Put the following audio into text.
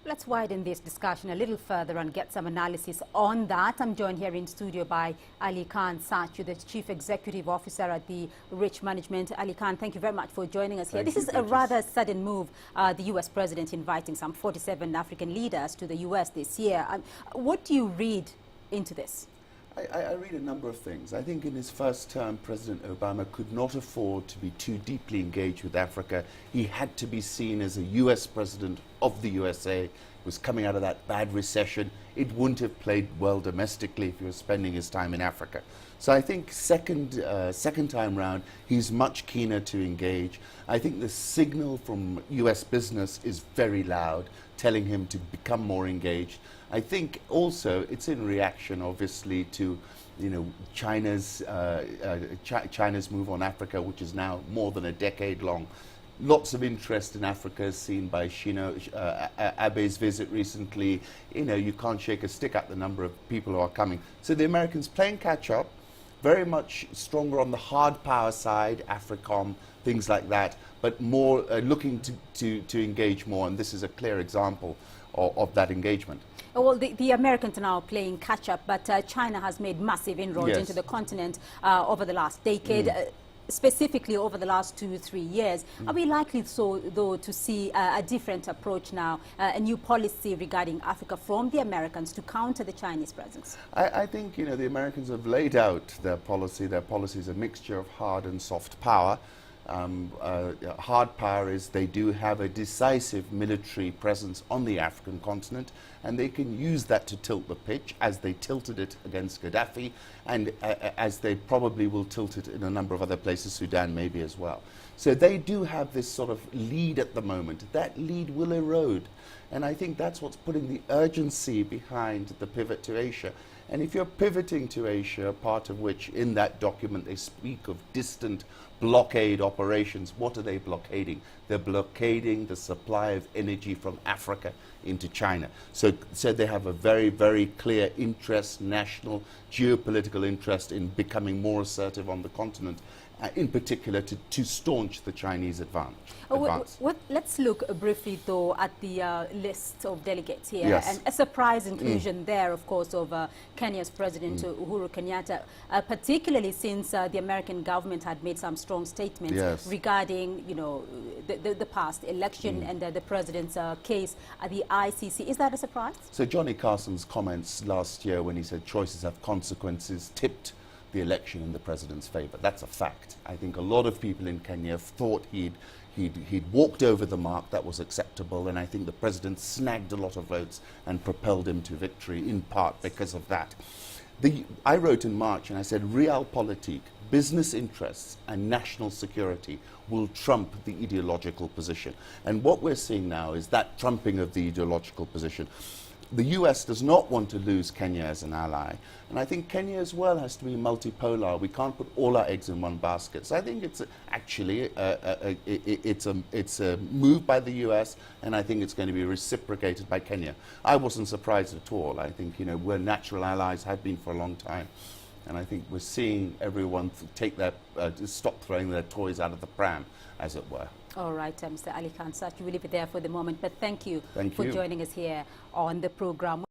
Let's widen this discussion a little further and get some analysis on that. I'm joined here in studio by Aly Khan Satchu, the Chief Executive Officer at the Rich Management. Aly Khan, thank you very much for joining us here. This is a rather sudden move, the U.S. President inviting some 47 African leaders to the U.S. this year. What do you read into this? I read a number of things. I think in his first term, President Obama could not afford to be too deeply engaged with Africa. He had to be seen as a U.S. president of the USA. He was coming out of that bad recession. It wouldn't have played well domestically if he was spending his time in Africa. So I think second time round, he's much keener to engage. I think the signal from U.S. business is very loud, telling him to become more engaged. I think also it's in reaction, obviously, to China's move on Africa, which is now more than a decade long. Lots of interest in Africa seen by Abe's visit recently. You can't shake a stick at the number of people who are coming. So the Americans playing catch up, very much stronger on the hard power side, AFRICOM, things like that, but more looking to engage more, and this is a clear example of that engagement. Well, the Americans are now playing catch-up, but China has made massive inroads into the continent over the last decade, specifically over the last 2 or 3 years. Are we likely, though, to see a different approach now, a new policy regarding Africa from the Americans to counter the Chinese presence? I think, the Americans have laid out their policy. Their policy is a mixture of hard and soft power. Hard power is they do have a decisive military presence on the African continent, and they can use that to tilt the pitch, as they tilted it against Gaddafi, and as they probably will tilt it in a number of other places, Sudan maybe as well. So they do have this sort of lead at the moment. That lead will erode, and I think that's what's putting the urgency behind the pivot to Asia. And if you're pivoting to Asia, part of which in that document they speak of distant blockade operations, what are they blockading? They're blockading the supply of energy from Africa into China. So they have a very, very clear interest, national geopolitical interest in becoming more assertive on the continent, in particular to staunch the Chinese advance. Let's look briefly, though, at the list of delegates here. Yes. And a surprise inclusion there, of course, of Kenya's President Uhuru Kenyatta, particularly since the American government had made some strong statements regarding, the past election and the president's case at the ICC. Is that a surprise? So Johnny Carson's comments last year when he said choices have consequences tipped the election in the president's favor. That's a fact. I think a lot of people in Kenya thought he'd walked over the mark that was acceptable, and I think the president snagged a lot of votes and propelled him to victory in part because of that. I wrote in March and I said realpolitik, business interests and national security will trump the ideological position. And what we're seeing now is that trumping of the ideological position. The US does not want to lose Kenya as an ally, and I think Kenya as well has to be multipolar. We can't put all our eggs in one basket. So I think it's actually it's a move by the US, and I think it's going to be reciprocated by Kenya. I wasn't surprised at all. I think we're natural allies, have been for a long time, and I think we're seeing everyone stop throwing their toys out of the pram, as it were. All right, Mr. Aly Khan Satchu, we'll leave it there for the moment, but thank you for joining us here on the program.